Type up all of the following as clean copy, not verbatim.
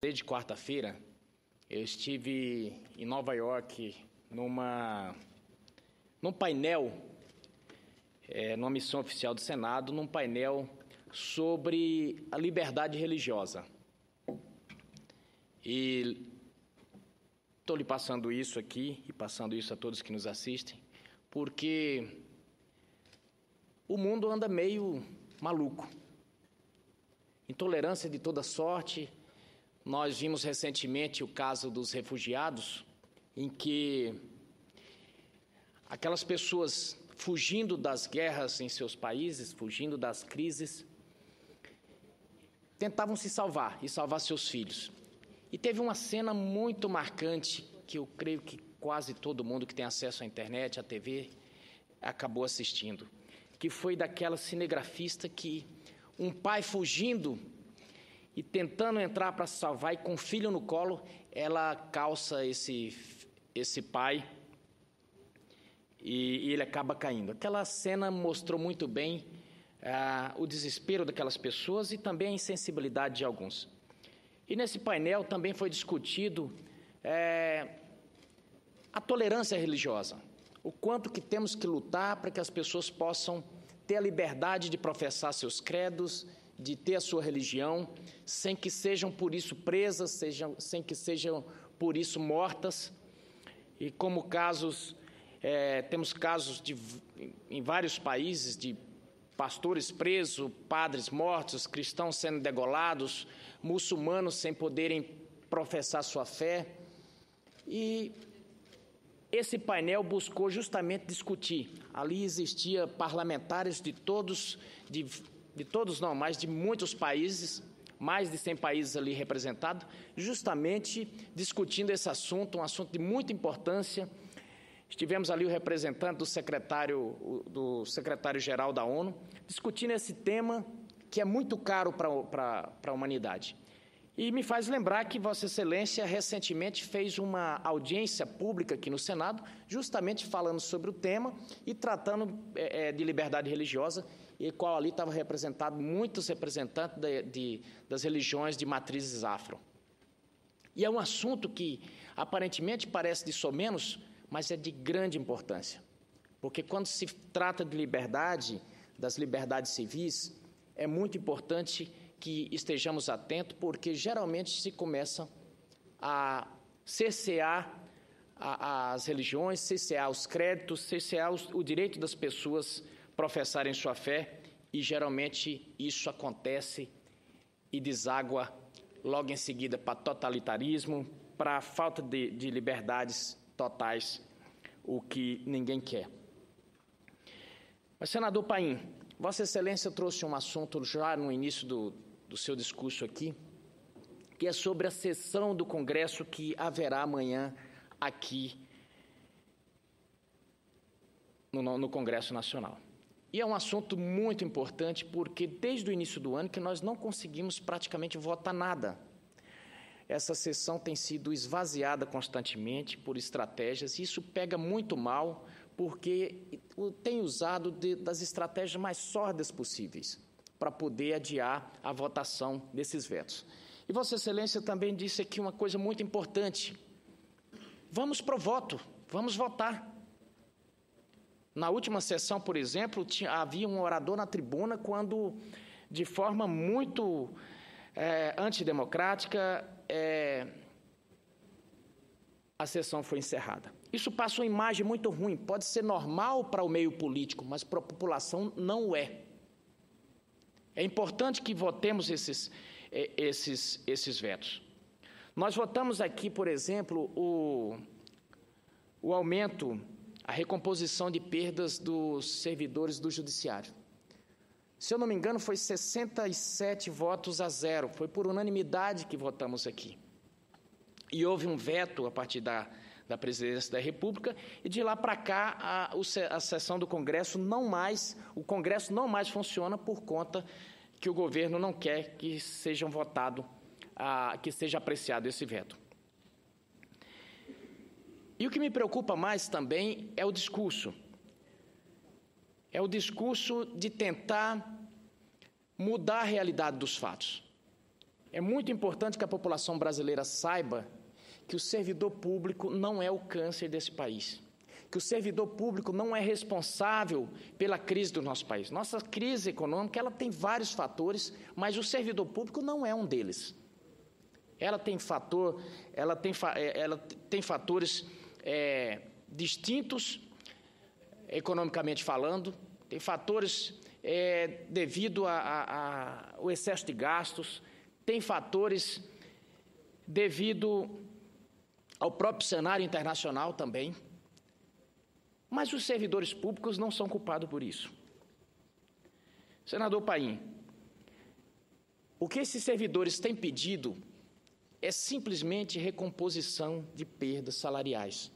Desde quarta-feira, eu estive em Nova York num painel, numa missão oficial do Senado, num painel sobre a liberdade religiosa. E estou lhe passando isso aqui e passando isso a todos que nos assistem, porque o mundo anda meio maluco. Intolerância de toda sorte. Nós vimos recentemente o caso dos refugiados, em que aquelas pessoas fugindo das guerras em seus países, fugindo das crises, tentavam se salvar e salvar seus filhos. E teve uma cena muito marcante, que eu creio que quase todo mundo que tem acesso à internet, à TV, acabou assistindo, que foi daquela cinegrafista que um pai fugindo e tentando entrar para se salvar, e com o filho no colo, ela calça esse pai e ele acaba caindo. Aquela cena mostrou muito bem o desespero daquelas pessoas e também a insensibilidade de alguns. E nesse painel também foi discutido a tolerância religiosa, o quanto que temos que lutar para que as pessoas possam ter a liberdade de professar seus credos, de ter a sua religião, sem que sejam por isso presas, sem que sejam por isso mortas. E como temos casos em vários países de pastores presos, padres mortos, cristãos sendo degolados, muçulmanos sem poderem professar sua fé. E esse painel buscou justamente discutir. Ali existia parlamentares de muitos países, mais de 100 países ali representados, justamente discutindo esse assunto, um assunto de muita importância. Estivemos ali o representante do secretário-geral da ONU, discutindo esse tema que é muito caro para a humanidade. E me faz lembrar que Vossa Excelência recentemente fez uma audiência pública aqui no Senado, justamente falando sobre o tema e tratando de liberdade religiosa, e qual ali estava representado muitos representantes das religiões de matrizes afro. E é um assunto que aparentemente parece de somenos, mas é de grande importância, porque quando se trata de liberdade, das liberdades civis, é muito importante que estejamos atentos, porque geralmente se começa a cercear as religiões, cercear os créditos, cercear o direito das pessoas professarem sua fé, e geralmente isso acontece e deságua logo em seguida para totalitarismo, para a falta de liberdades totais, o que ninguém quer. Mas, senador Paim, Vossa Excelência trouxe um assunto já no início do seu discurso aqui, que é sobre a sessão do Congresso que haverá amanhã aqui no Congresso Nacional. E é um assunto muito importante, porque desde o início do ano que nós não conseguimos praticamente votar nada. Essa sessão tem sido esvaziada constantemente por estratégias, e isso pega muito mal, porque tem usado das estratégias mais sórdidas possíveis para poder adiar a votação desses vetos. E Vossa Excelência também disse aqui uma coisa muito importante: vamos para o voto, vamos votar. Na última sessão, por exemplo, havia um orador na tribuna quando, de forma muito antidemocrática, a sessão foi encerrada. Isso passa uma imagem muito ruim. Pode ser normal para o meio político, mas para a população não é. É importante que votemos esses vetos. Nós votamos aqui, por exemplo, o aumento, a recomposição de perdas dos servidores do Judiciário. Se eu não me engano, foi 67 votos a 0. Foi por unanimidade que votamos aqui. E houve um veto a partir da Presidência da República, e de lá para cá a sessão do Congresso o Congresso não mais funciona por conta que o governo não quer que seja apreciado esse veto. E o que me preocupa mais também é o discurso. É o discurso de tentar mudar a realidade dos fatos. É muito importante que a população brasileira saiba que o servidor público não é o câncer desse país, que o servidor público não é responsável pela crise do nosso país. Nossa crise econômica, ela tem vários fatores, mas o servidor público não é um deles. Ela tem fatores distintos, economicamente falando, tem fatores devido ao excesso de gastos, tem fatores devido ao próprio cenário internacional também. Mas os servidores públicos não são culpados por isso. Senador Paim, o que esses servidores têm pedido é simplesmente recomposição de perdas salariais.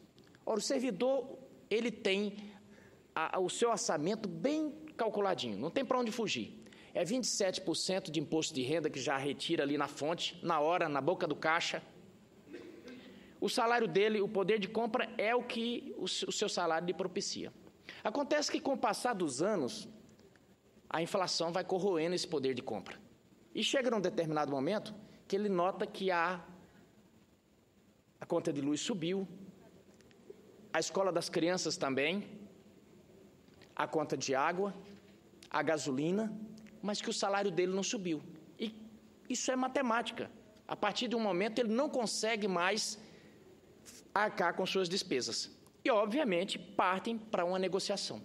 Ora, o servidor, ele tem o seu orçamento bem calculadinho, não tem para onde fugir. É 27% de imposto de renda que já retira ali na fonte, na hora, na boca do caixa. O salário dele, o poder de compra, é o que o seu salário lhe propicia. Acontece que, com o passar dos anos, a inflação vai corroendo esse poder de compra. E chega num determinado momento que ele nota que a conta de luz subiu, a escola das crianças também, a conta de água, a gasolina, mas que o salário dele não subiu. E isso é matemática. A partir de um momento, ele não consegue mais arcar com suas despesas. E, obviamente, partem para uma negociação.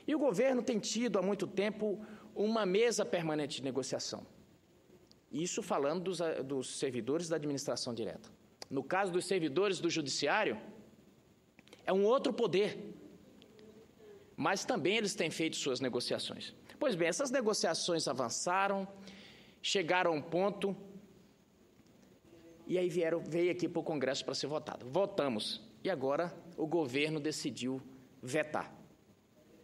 E o governo tem tido, há muito tempo, uma mesa permanente de negociação. Isso falando dos servidores da administração direta. No caso dos servidores do judiciário, é um outro poder. Mas também eles têm feito suas negociações. Pois bem, essas negociações avançaram, chegaram a um ponto, e aí veio aqui para o Congresso para ser votado. Votamos, e agora o governo decidiu vetar.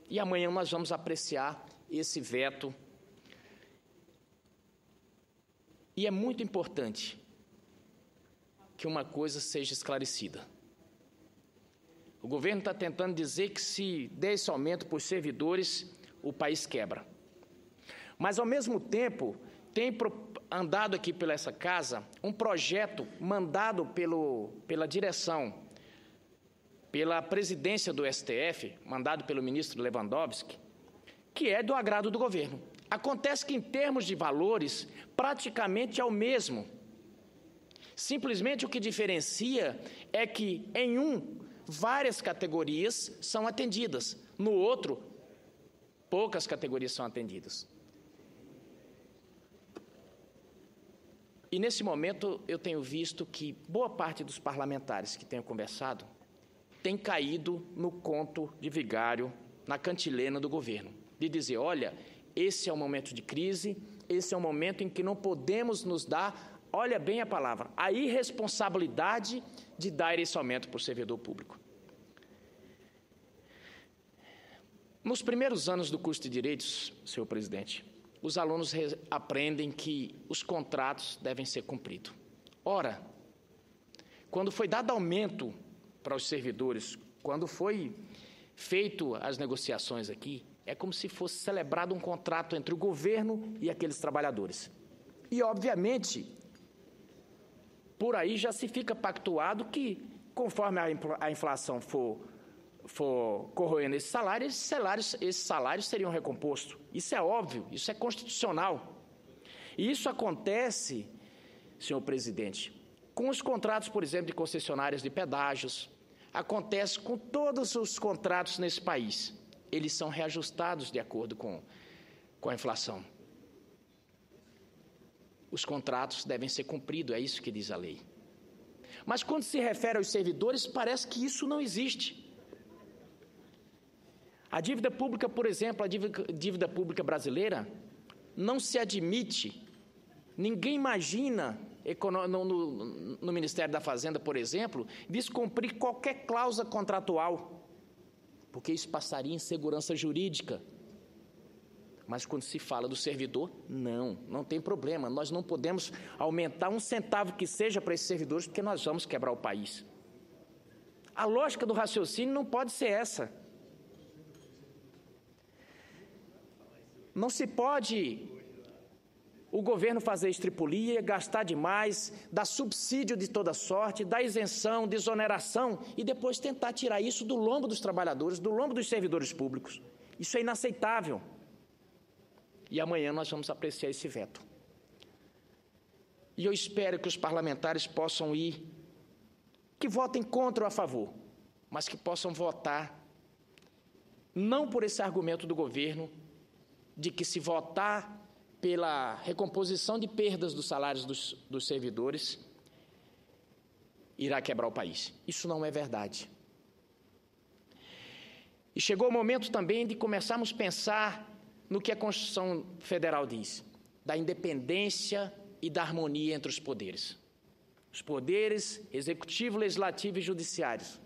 E amanhã nós vamos apreciar esse veto. E é muito importante que uma coisa seja esclarecida. O governo está tentando dizer que se der esse aumento por servidores, o país quebra. Mas, ao mesmo tempo, tem andado aqui pela essa casa um projeto mandado pela direção, pela presidência do STF, mandado pelo ministro Lewandowski, que é do agrado do governo. Acontece que, em termos de valores, praticamente é o mesmo. Simplesmente o que diferencia é que, em várias categorias são atendidas, no outro, poucas categorias são atendidas. E, nesse momento, eu tenho visto que boa parte dos parlamentares que tenho conversado tem caído no conto de vigário, na cantilena do governo, de dizer, olha, esse é um momento de crise, esse é um momento em que não podemos nos dar, olha bem a palavra, a irresponsabilidade de dar esse aumento para o servidor público. Nos primeiros anos do curso de Direitos, senhor presidente, os alunos aprendem que os contratos devem ser cumpridos. Ora, quando foi dado aumento para os servidores, quando foi feito as negociações aqui, é como se fosse celebrado um contrato entre o governo e aqueles trabalhadores. E, obviamente, por aí já se fica pactuado que, conforme a inflação for corroendo esses salários seriam recompostos. Isso é óbvio, isso é constitucional. E isso acontece, senhor presidente, com os contratos, por exemplo, de concessionárias de pedágios, acontece com todos os contratos nesse país. Eles são reajustados de acordo com a inflação. Os contratos devem ser cumpridos, é isso que diz a lei. Mas quando se refere aos servidores, parece que isso não existe. A dívida pública, por exemplo, a dívida pública brasileira, não se admite, ninguém imagina, no Ministério da Fazenda, por exemplo, descumprir qualquer cláusula contratual, porque isso passaria em insegurança jurídica. Mas quando se fala do servidor, não tem problema, nós não podemos aumentar um centavo que seja para esses servidores, porque nós vamos quebrar o país. A lógica do raciocínio não pode ser essa. Não se pode o governo fazer estripulia, gastar demais, dar subsídio de toda sorte, dar isenção, desoneração e depois tentar tirar isso do lombo dos trabalhadores, do lombo dos servidores públicos. Isso é inaceitável. E amanhã nós vamos apreciar esse veto. E eu espero que os parlamentares possam ir, que votem contra ou a favor, mas que possam votar não por esse argumento do governo de que se votar pela recomposição de perdas dos salários dos servidores, irá quebrar o país. Isso não é verdade. E chegou o momento também de começarmos a pensar no que a Constituição Federal diz, da independência e da harmonia entre os poderes. Os poderes executivo, legislativo e judiciários.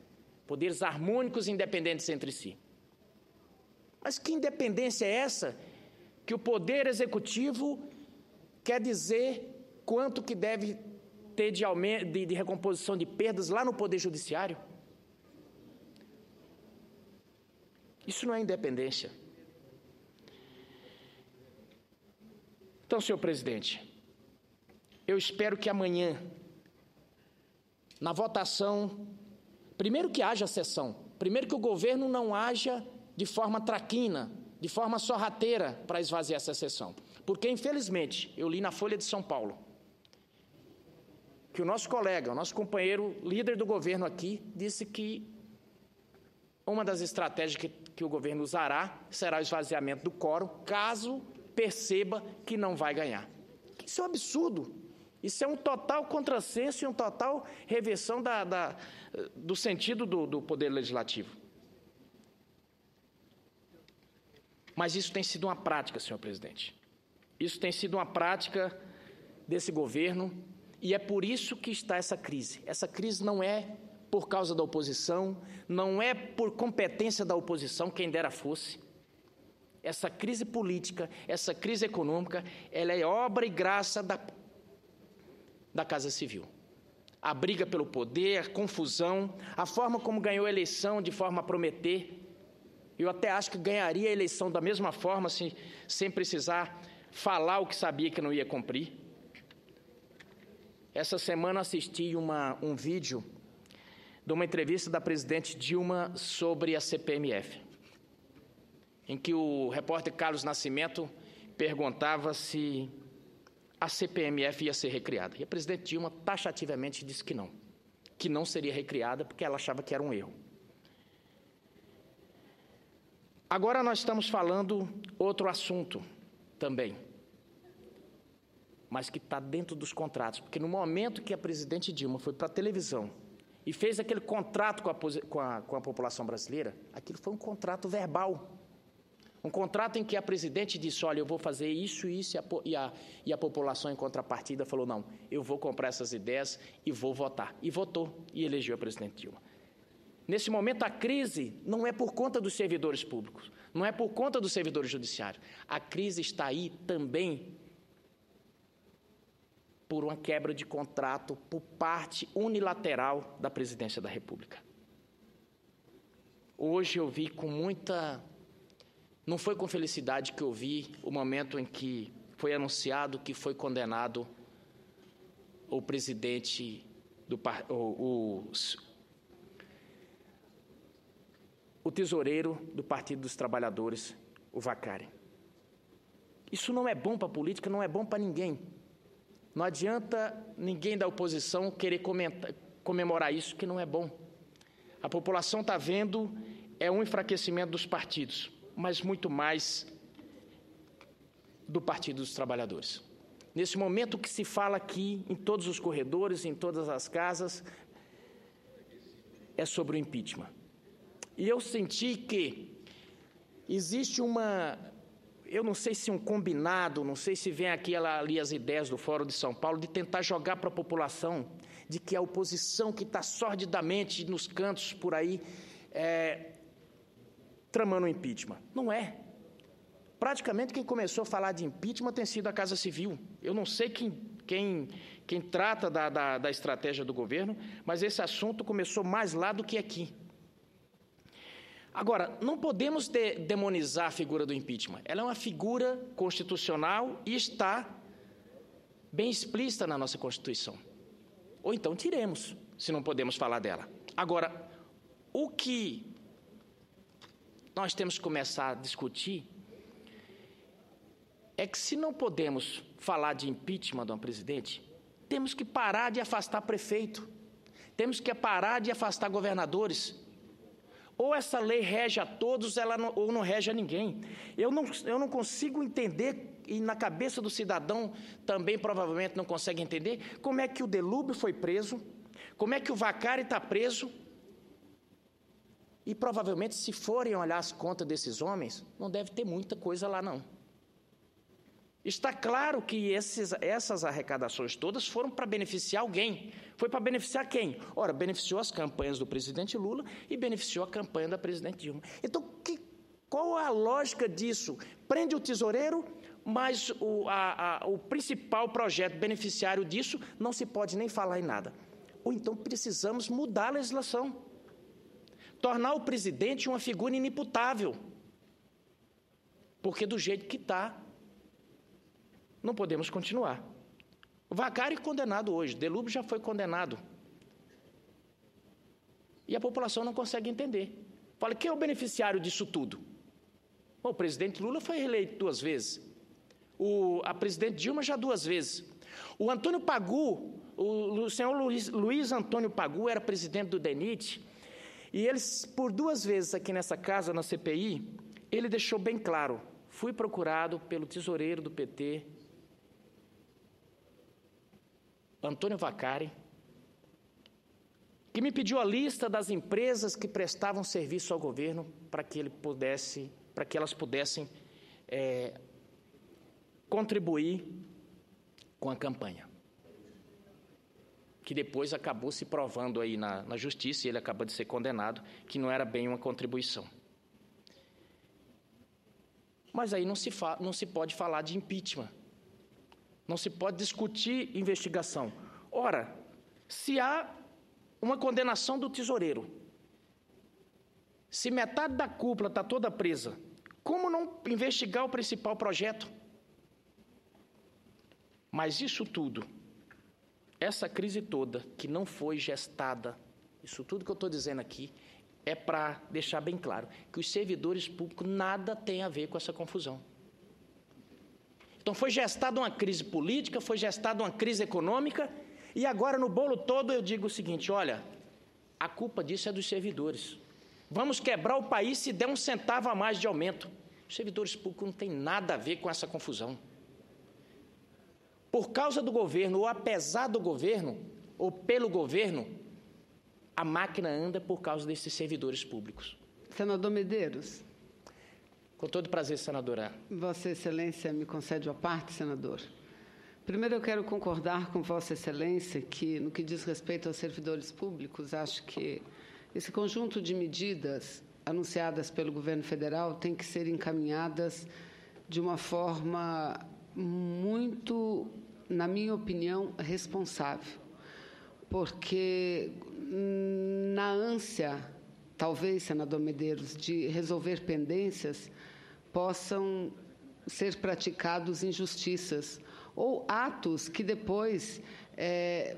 Poderes harmônicos e independentes entre si. Mas que independência é essa que o Poder Executivo quer dizer quanto que deve ter de recomposição de perdas lá no Poder Judiciário? Isso não é independência. Então, senhor presidente, eu espero que amanhã, na votação, primeiro que haja sessão, primeiro que o governo não haja de forma traquina, de forma sorrateira para esvaziar essa sessão. Porque, infelizmente, eu li na Folha de São Paulo que o nosso colega, o nosso companheiro, líder do governo aqui, disse que uma das estratégias que o governo usará será o esvaziamento do quórum, caso perceba que não vai ganhar. Isso é um absurdo. Isso é um total contrassenso e uma total reversão do sentido do Poder Legislativo. Mas isso tem sido uma prática, senhor presidente. Isso tem sido uma prática desse governo e é por isso que está essa crise. Essa crise não é por causa da oposição, não é por competência da oposição, quem dera fosse. Essa crise política, essa crise econômica, ela é obra e graça da Casa Civil. A briga pelo poder, a confusão, a forma como ganhou a eleição de forma a prometer. Eu até acho que ganharia a eleição da mesma forma, sem precisar falar o que sabia que não ia cumprir. Essa semana assisti um vídeo de uma entrevista da presidente Dilma sobre a CPMF, em que o repórter Carlos Nascimento perguntava se a CPMF ia ser recriada. E a presidente Dilma taxativamente disse que não seria recriada porque ela achava que era um erro. Agora nós estamos falando outro assunto também, mas que está dentro dos contratos, porque no momento que a presidente Dilma foi para a televisão e fez aquele contrato com a população brasileira, aquilo foi um contrato verbal, um contrato em que a presidente disse, olha, eu vou fazer isso e isso, e a população em contrapartida falou, não, eu vou comprar essas ideias e vou votar. E votou e elegeu a presidente Dilma. Nesse momento, a crise não é por conta dos servidores públicos, não é por conta dos servidores judiciários. A crise está aí também por uma quebra de contrato por parte unilateral da Presidência da República. Hoje eu vi com muita... Não foi com felicidade que eu vi o momento em que foi anunciado que foi condenado o presidente o tesoureiro do Partido dos Trabalhadores, o Vacari. Isso não é bom para a política, não é bom para ninguém. Não adianta ninguém da oposição querer comemorar isso, que não é bom. A população está vendo um enfraquecimento dos partidos, mas muito mais do Partido dos Trabalhadores. Nesse momento que se fala aqui, em todos os corredores, em todas as casas, é sobre o impeachment. E eu senti que existe eu não sei se um combinado, não sei se vem aqui ali as ideias do Fórum de São Paulo, de tentar jogar para a população de que a oposição que está sordidamente nos cantos por aí, tramando o impeachment. Não é. Praticamente quem começou a falar de impeachment tem sido a Casa Civil. Eu não sei quem trata da estratégia do governo, mas esse assunto começou mais lá do que aqui. Agora, não podemos demonizar a figura do impeachment. Ela é uma figura constitucional e está bem explícita na nossa Constituição. Ou então tiremos, se não podemos falar dela. Agora, o que nós temos que começar a discutir é que, se não podemos falar de impeachment de um presidente, temos que parar de afastar prefeito, temos que parar de afastar governadores. Ou essa lei rege a todos, ou não rege a ninguém. Eu não consigo entender, e na cabeça do cidadão também provavelmente não consegue entender, como é que o Delúbio foi preso, como é que o Vacari está preso, e provavelmente, se forem olhar as contas desses homens, não deve ter muita coisa lá, não. Está claro que essas arrecadações todas foram para beneficiar alguém. Foi para beneficiar quem? Ora, beneficiou as campanhas do presidente Lula e beneficiou a campanha da presidente Dilma. Então, qual a lógica disso? Prende o tesoureiro, mas o principal projeto beneficiário disso não se pode nem falar em nada. Ou então precisamos mudar a legislação. Tornar o presidente uma figura inimputável. Porque do jeito que está, não podemos continuar. O Vacari condenado hoje, Delúbio já foi condenado. E a população não consegue entender. Fala, quem é o beneficiário disso tudo? Bom, o presidente Lula foi reeleito 2 vezes. A presidente Dilma já 2 vezes. O Antônio Pagu, o senhor Luiz Antônio Pagu era presidente do DENIT, e eles, por 2 vezes aqui nessa casa, na CPI, ele deixou bem claro, fui procurado pelo tesoureiro do PT, Antônio Vacari, que me pediu a lista das empresas que prestavam serviço ao governo para que elas pudessem contribuir com a campanha. Que depois acabou se provando aí na justiça, e ele acabou de ser condenado, que não era bem uma contribuição. Mas aí não se pode falar de impeachment. Não se pode discutir investigação. Ora, se há uma condenação do tesoureiro, se metade da cúpula está toda presa, como não investigar o principal projeto? Mas isso tudo, essa crise toda que não foi gestada, isso tudo que eu estou dizendo aqui, é para deixar bem claro que os servidores públicos nada tem a ver com essa confusão. Então, foi gestada uma crise política, foi gestada uma crise econômica, e agora, no bolo todo, eu digo o seguinte, olha, a culpa disso é dos servidores. Vamos quebrar o país se der 1 centavo a mais de aumento. Os servidores públicos não têm nada a ver com essa confusão. Por causa do governo, ou apesar do governo, ou pelo governo, a máquina anda por causa desses servidores públicos. Senador Medeiros. Com todo prazer, senadora. Vossa Excelência me concede a parte, senador. Primeiro, eu quero concordar com Vossa Excelência que, no que diz respeito aos servidores públicos, acho que esse conjunto de medidas anunciadas pelo governo federal tem que ser encaminhadas de uma forma muito, na minha opinião, responsável. Porque, na ânsia, talvez, senador Medeiros, de resolver pendências, possam ser praticados injustiças ou atos que depois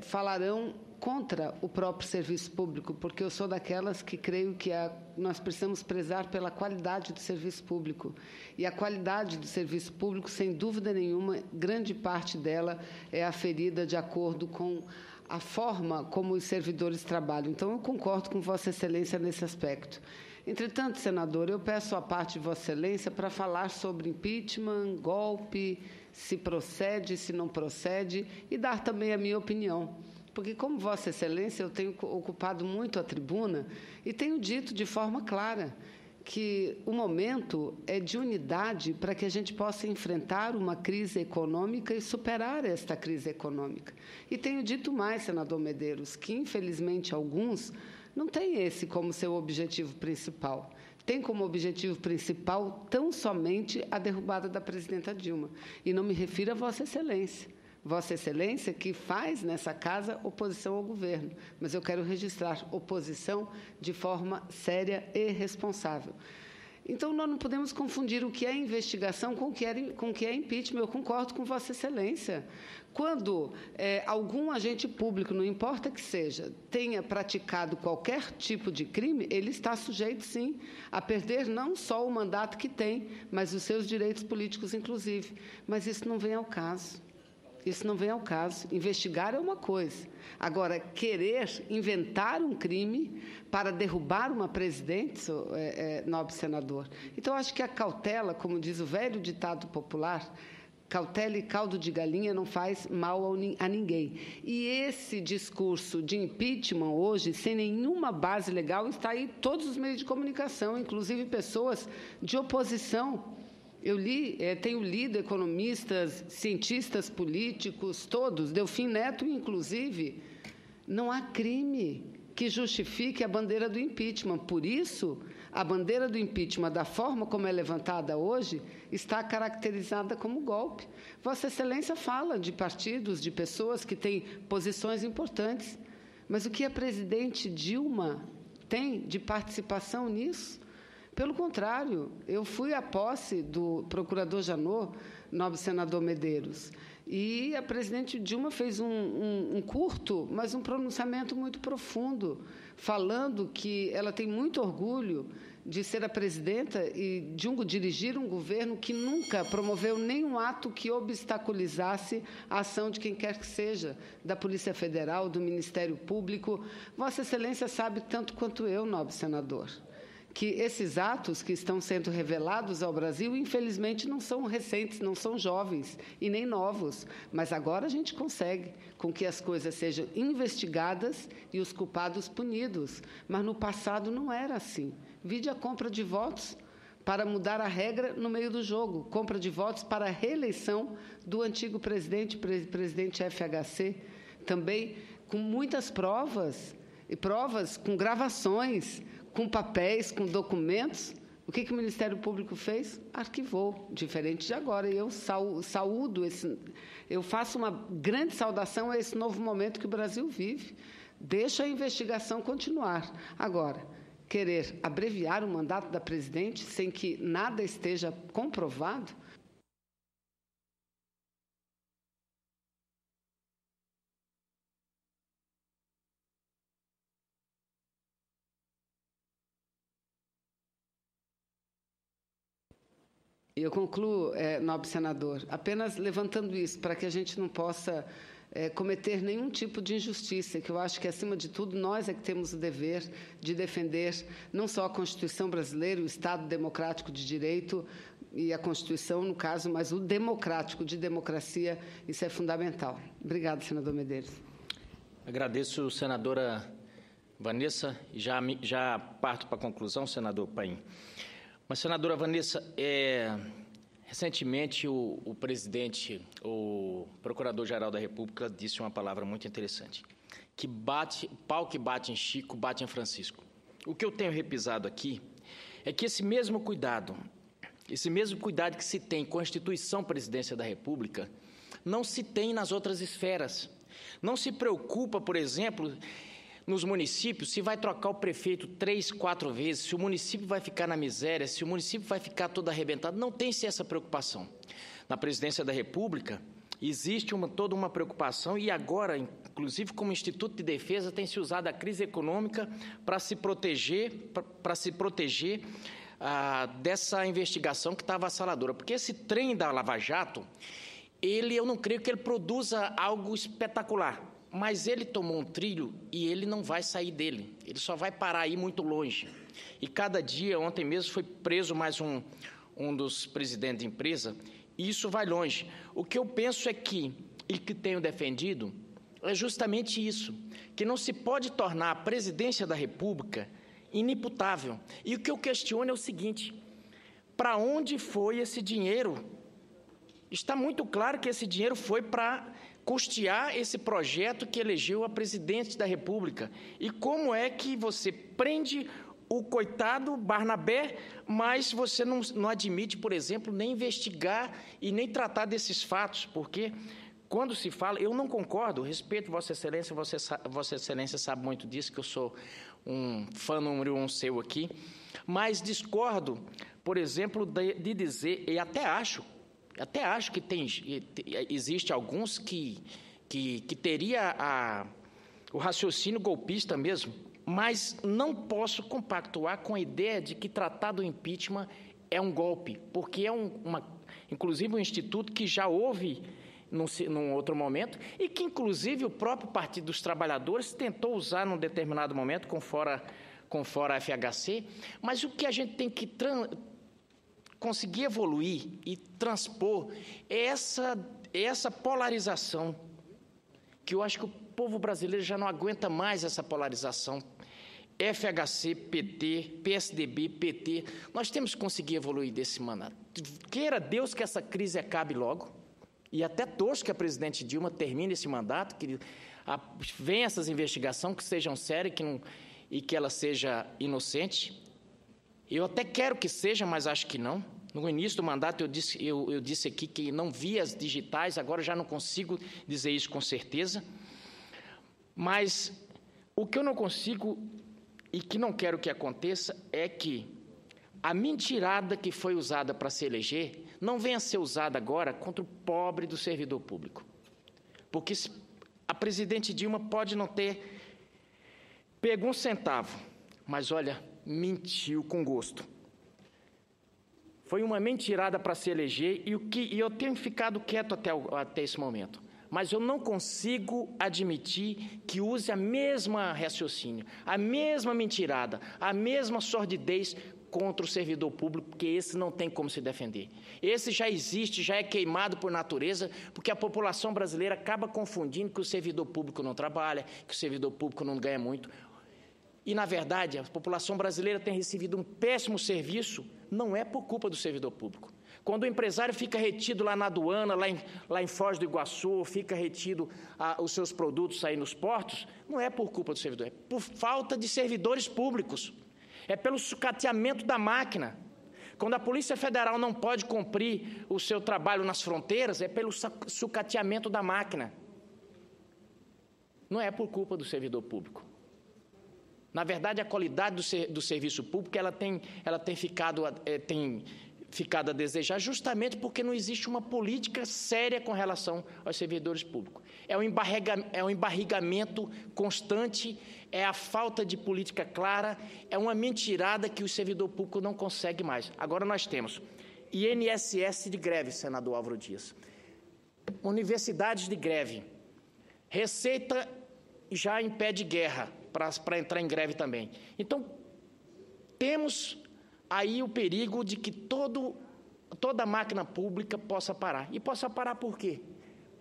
falarão contra o próprio serviço público, porque eu sou daquelas que creio que nós precisamos prezar pela qualidade do serviço público. E a qualidade do serviço público, sem dúvida nenhuma, grande parte dela é aferida de acordo com a forma como os servidores trabalham. Então, eu concordo com Vossa Excelência nesse aspecto. Entretanto, senador, eu peço a parte de Vossa Excelência para falar sobre impeachment, golpe, se procede, se não procede, e dar também a minha opinião. Porque, como Vossa Excelência, eu tenho ocupado muito a tribuna e tenho dito de forma clara que o momento é de unidade para que a gente possa enfrentar uma crise econômica e superar esta crise econômica. E tenho dito mais, senador Medeiros, que, infelizmente, alguns não têm esse como seu objetivo principal. Tem como objetivo principal tão somente a derrubada da presidenta Dilma. E não me refiro a Vossa Excelência. Vossa Excelência que faz nessa casa oposição ao governo, mas eu quero registrar oposição de forma séria e responsável. Então, nós não podemos confundir o que é investigação com o que é impeachment. Eu concordo com Vossa Excelência. Quando algum agente público, não importa que seja, tenha praticado qualquer tipo de crime, ele está sujeito, sim, a perder não só o mandato que tem, mas os seus direitos políticos, inclusive. Mas isso não vem ao caso. Isso não vem ao caso. Investigar é uma coisa. Agora, querer inventar um crime para derrubar uma presidente, nobre senador. Então, acho que a cautela, como diz o velho ditado popular, cautela e caldo de galinha não faz mal a ninguém. E esse discurso de impeachment hoje, sem nenhuma base legal, está aí em todos os meios de comunicação, inclusive pessoas de oposição. Eu tenho lido economistas, cientistas políticos, todos, Delfim Neto, inclusive. Não há crime que justifique a bandeira do impeachment. Por isso, a bandeira do impeachment, da forma como é levantada hoje, está caracterizada como golpe. Vossa Excelência fala de partidos, de pessoas que têm posições importantes. Mas o que a presidente Dilma tem de participação nisso? Pelo contrário, eu fui à posse do procurador Janot, nobre senador Medeiros, e a presidente Dilma fez um curto, mas um pronunciamento muito profundo, falando que ela tem muito orgulho de ser a presidenta e de dirigir um governo que nunca promoveu nenhum ato que obstaculizasse a ação de quem quer que seja, da Polícia Federal, do Ministério Público. Vossa Excelência sabe tanto quanto eu, nobre senador, que esses atos que estão sendo revelados ao Brasil, infelizmente, não são recentes, não são jovens e nem novos. Mas agora a gente consegue com que as coisas sejam investigadas e os culpados punidos. Mas no passado não era assim. Vide a compra de votos para mudar a regra no meio do jogo. Compra de votos para a reeleição do antigo presidente FHC. Também com muitas provas, e provas com gravações, com papéis, com documentos. O que o Ministério Público fez? Arquivou, diferente de agora. E eu saúdo eu faço uma grande saudação a esse novo momento que o Brasil vive. Deixa a investigação continuar. Agora, querer abreviar o mandato da presidente sem que nada esteja comprovado, eu concluo, nobre senador, apenas levantando isso, para que a gente não possa cometer nenhum tipo de injustiça, que eu acho que, acima de tudo, nós é que temos o dever de defender não só a Constituição brasileira, o Estado democrático de direito e a Constituição, no caso, mas o democrático, de democracia, isso é fundamental. Obrigada, senador Medeiros. Agradeço, senadora Vanessa, e já parto para a conclusão, senador Paim. Mas, senadora Vanessa, recentemente o presidente, o Procurador-Geral da República, disse uma palavra muito interessante, que pau que bate em Chico, bate em Francisco. O que eu tenho repisado aqui é que esse mesmo cuidado que se tem com a instituição Presidência da República, não se tem nas outras esferas. Não se preocupa, por exemplo, nos municípios, se vai trocar o prefeito 3, 4 vezes, se o município vai ficar na miséria, se o município vai ficar todo arrebentado, não tem-se essa preocupação. Na Presidência da República, existe toda uma preocupação e agora, inclusive como Instituto de Defesa, tem se usado a crise econômica para se proteger, dessa investigação que está avassaladora. Porque esse trem da Lava Jato, eu não creio que ele produza algo espetacular. Mas ele tomou um trilho e ele não vai sair dele. Ele só vai parar aí muito longe. E cada dia, ontem mesmo, foi preso mais um dos presidentes de empresa, e isso vai longe. O que eu penso e que tenho defendido, é justamente isso, que não se pode tornar a presidência da República inimputável. E o que eu questiono é o seguinte: para onde foi esse dinheiro? Está muito claro que esse dinheiro foi para custear esse projeto que elegeu a presidente da República. E como é que você prende o coitado Barnabé, mas você não admite, por exemplo, nem investigar e nem tratar desses fatos? Porque quando se fala, eu não concordo, respeito Vossa Excelência, Vossa Excelência sabe muito disso, que eu sou um fã número 1 seu aqui, mas discordo por exemplo, de dizer, e até acho que existe alguns que teria o raciocínio golpista mesmo, mas não posso compactuar com a ideia de que tratar do impeachment é um golpe, porque é inclusive um instituto que já houve num outro momento e que, inclusive, o próprio Partido dos Trabalhadores tentou usar num determinado momento, com fora a FHC, mas o que a gente tem que conseguir evoluir e transpor é essa polarização, que eu acho que o povo brasileiro já não aguenta mais essa polarização. FHC, PT, PSDB, PT, nós temos que conseguir evoluir desse mandato. Queira Deus que essa crise acabe logo, e até torço que a presidente Dilma termine esse mandato, que venha essas investigações, que sejam sérias e que ela seja inocente. Eu até quero que seja, mas acho que não. No início do mandato eu disse aqui que não via as digitais, agora já não consigo dizer isso com certeza. Mas o que eu não consigo e que não quero que aconteça é que a mentirada que foi usada para se eleger não venha a ser usada agora contra o pobre do servidor público. Porque a presidente Dilma pode não ter pego um centavo, mas, olha, mentiu com gosto. Foi uma mentirada para se eleger e eu tenho ficado quieto até esse momento. Mas eu não consigo admitir que use a mesma raciocínio, a mesma mentirada, a mesma sordidez contra o servidor público, porque esse não tem como se defender. Esse já existe, já é queimado por natureza, porque a população brasileira acaba confundindo que o servidor público não trabalha, que o servidor público não ganha muito. E, na verdade, a população brasileira tem recebido um péssimo serviço, não é por culpa do servidor público. Quando o empresário fica retido lá na aduana, lá em Foz do Iguaçu, fica retido os seus produtos aí nos portos, não é por culpa do servidor, é por falta de servidores públicos. É pelo sucateamento da máquina. Quando a Polícia Federal não pode cumprir o seu trabalho nas fronteiras, é pelo sucateamento da máquina. Não é por culpa do servidor público. Na verdade, a qualidade do serviço público ela tem ficado a desejar justamente porque não existe uma política séria com relação aos servidores públicos. É um embarrigamento constante, é a falta de política clara, é uma mentirada que o servidor público não consegue mais. Agora nós temos INSS de greve, senador Álvaro Dias, universidades de greve, Receita já em pé de guerra para entrar em greve também. Então, temos aí o perigo de que toda a máquina pública possa parar. E possa parar por quê?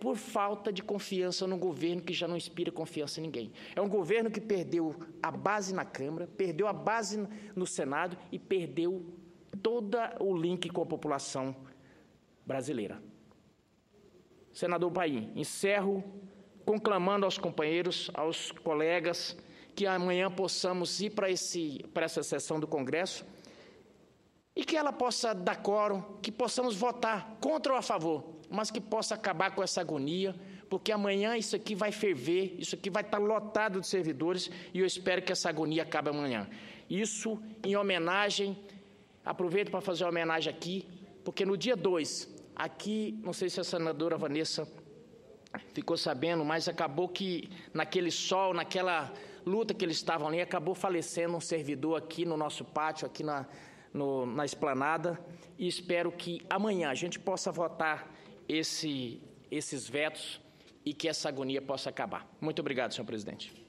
Por falta de confiança no governo, que já não inspira confiança em ninguém. É um governo que perdeu a base na Câmara, perdeu a base no Senado e perdeu todo o link com a população brasileira. Senador Paim, encerro conclamando aos companheiros, aos colegas, que amanhã possamos ir para essa sessão do Congresso e que ela possa dar quórum, que possamos votar contra ou a favor, mas que possa acabar com essa agonia, porque amanhã isso aqui vai ferver, isso aqui vai estar lotado de servidores e eu espero que essa agonia acabe amanhã. Isso em homenagem, aproveito para fazer uma homenagem aqui, porque no dia 2, aqui, não sei se a senadora Vanessa ficou sabendo, mas acabou que naquele sol, naquela luta que eles estavam ali, acabou falecendo um servidor aqui no nosso pátio, aqui na esplanada, e espero que amanhã a gente possa votar esses vetos e que essa agonia possa acabar. Muito obrigado, senhor presidente.